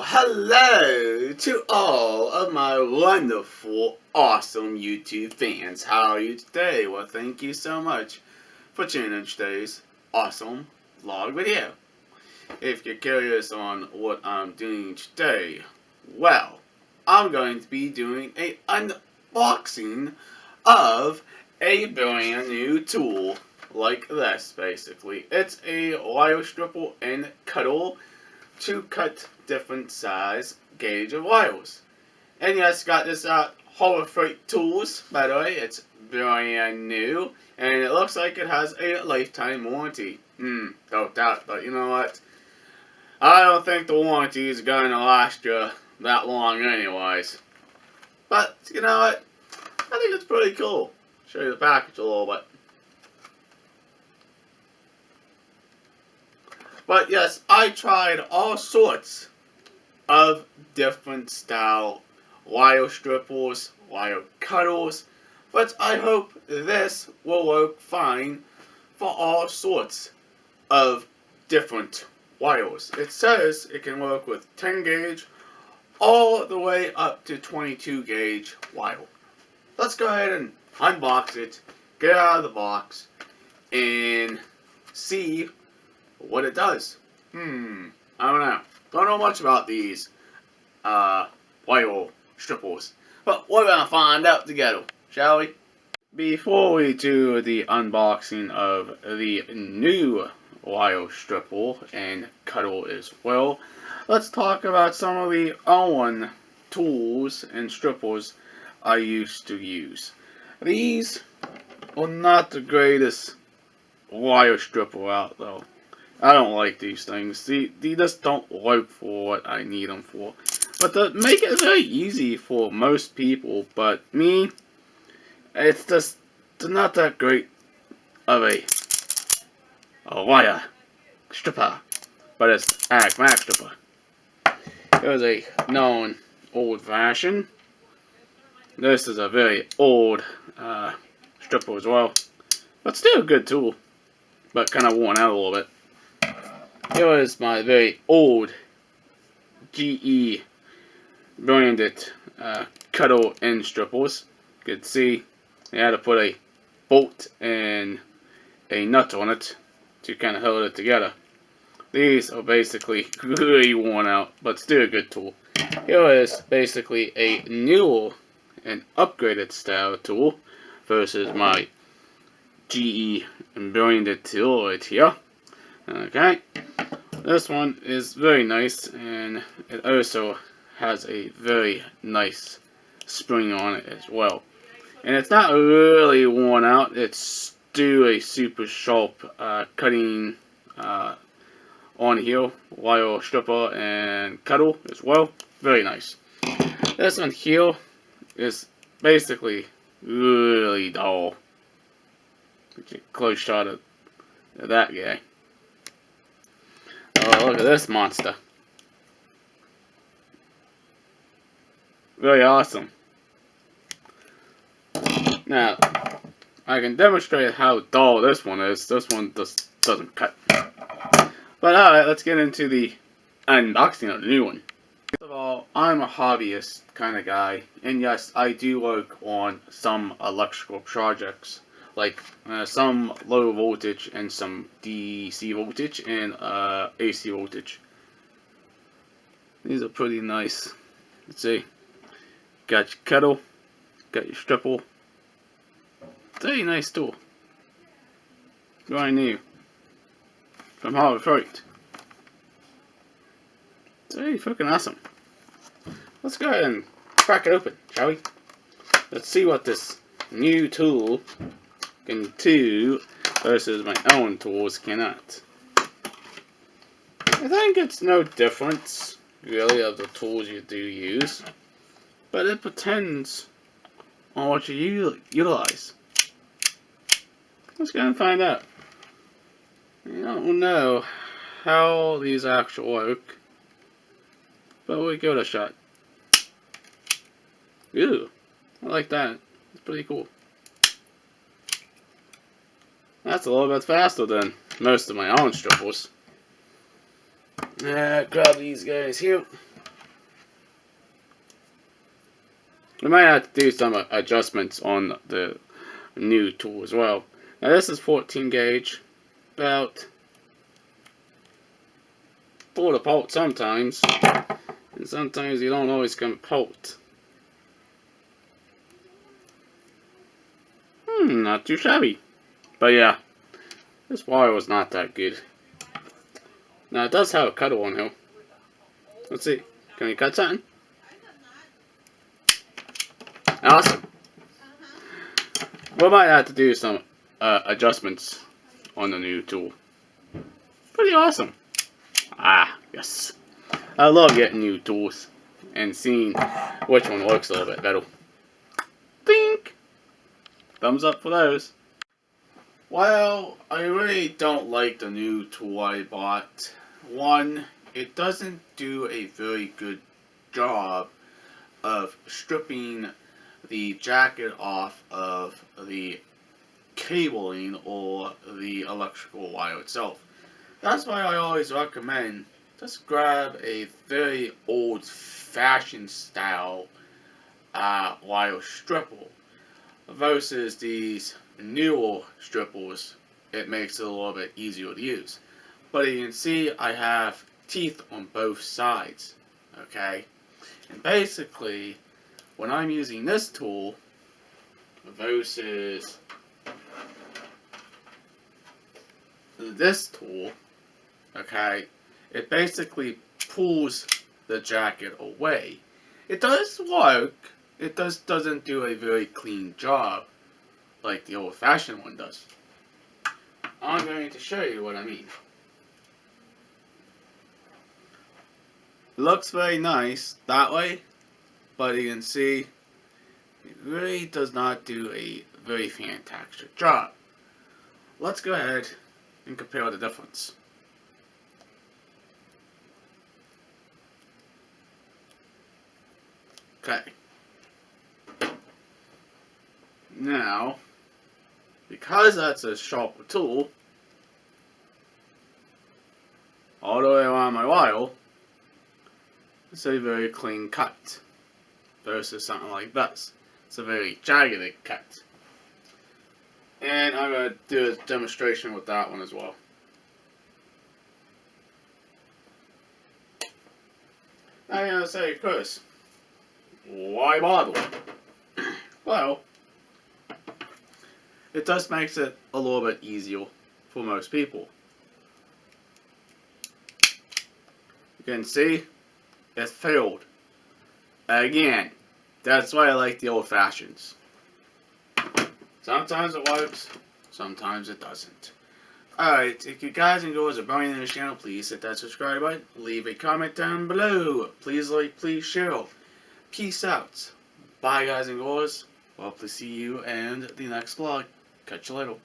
Hello to all of my wonderful, awesome YouTube fans. How are you today? Well, thank you so much for tuning in today's awesome vlog video. If you're curious on what I'm doing today, well, I'm going to be doing an unboxing of a brand new tool like this, basically. It's a wire stripper and cuddle to cut different size gauge of wires. And yes, got this at Harbor Freight Tools, by the way. It's brand new, and it looks like it has a lifetime warranty. Don't doubt it, but you know what? I don't think the warranty is going to last you that long anyways. But, you know what? I think it's pretty cool. Show you the package a little bit. But yes, I tried all sorts of different style wire strippers, wire cutters, but I hope this will work fine for all sorts of different wires. It says it can work with 10 gauge all the way up to 22 gauge wire. Let's go ahead and unbox it, get it out of the box, and see what it does. I don't know. Don't know much about these wire strippers, but we're gonna find out together, shall we? Before we do the unboxing of the new wire stripper and cuddle as well, let's talk about some of the own tools and strippers I used to use. These are not the greatest wire stripper out though. I don't like these things. They just don't work for what I need them for. But they make it very easy for most people. But me, it's just not that great of a wire stripper. But it's automatic stripper. It was a known old-fashioned. This is a very old stripper as well. But still a good tool. But kind of worn out a little bit. Here is my very old GE branded cuddle end strippers. You can see they had to put a bolt and a nut on it to kind of hold it together. These are basically really worn out, but still a good tool. Here is basically a newer and upgraded style tool versus my GE branded tool right here. Okay, this one is very nice, and it also has a very nice spring on it as well. And it's not really worn out, it's still a super sharp cutting on here, wire stripper and cuddle as well. Very nice. This one here is basically really dull. Get a close shot of that guy. Oh, look at this monster. Very awesome. Now, I can demonstrate how dull this one is. This one just doesn't cut. But alright, let's get into the unboxing of the new one. First of all, I'm a hobbyist kind of guy. And yes, I do work on some electrical projects. Like some low voltage and some DC voltage and AC voltage. These are pretty nice. Let's see. Got your kettle, got your stripper. Very nice tool. Brand new. From Harbor Freight. It's very freaking awesome. Let's go ahead and crack it open, shall we? Let's see what this new tool can do versus my own tools cannot. I think it's no difference really of the tools you do use, but it depends on what you utilize. Let's go and find out. I don't know how these actually work, but we'll give it a shot. Ooh, I like that. It's pretty cool. That's a little bit faster than most of my own strippers. Grab these guys here. We might have to do some adjustments on the new tool as well. Now this is 14 gauge, about pull apart sometimes, and sometimes you don't always come apart. Not too shabby. But yeah, this wire was not that good. Now it does have a cutter on here. Let's see, can we cut something? Awesome. We might have to do some adjustments on the new tool. Pretty awesome. Ah, yes. I love getting new tools and seeing which one works a little bit better. Think. Thumbs up for those. Well, I really don't like the new tool I bought. One, it doesn't do a very good job of stripping the jacket off of the cabling or the electrical wire itself. That's why I always recommend just grab a very old-fashioned style wire stripper versus these newer strippers. It makes it a little bit easier to use. But you can see I have teeth on both sides, okay? And basically, when I'm using this tool versus this tool, okay, it basically pulls the jacket away. It does work. It doesn't do a very clean job like the old-fashioned one does. I'm going to show you what I mean. It looks very nice that way, but you can see it really does not do a very fantastic job. Let's go ahead and compare the difference. Okay. Now, because that's a sharper tool, all the way around my wire, it's a very clean cut versus something like this. It's a very jagged cut. And I'm going to do a demonstration with that one as well. Now you're going to say, Chris, why bother? Well, it just makes it a little bit easier for most people. You can see it failed. Again, that's why I like the old fashions. Sometimes it works, sometimes it doesn't. Alright, if you guys and girls are brand new to this channel, please hit that subscribe button, leave a comment down below. Please like, please share. Peace out. Bye guys and girls. Hope to see you in the next vlog. Catch you later.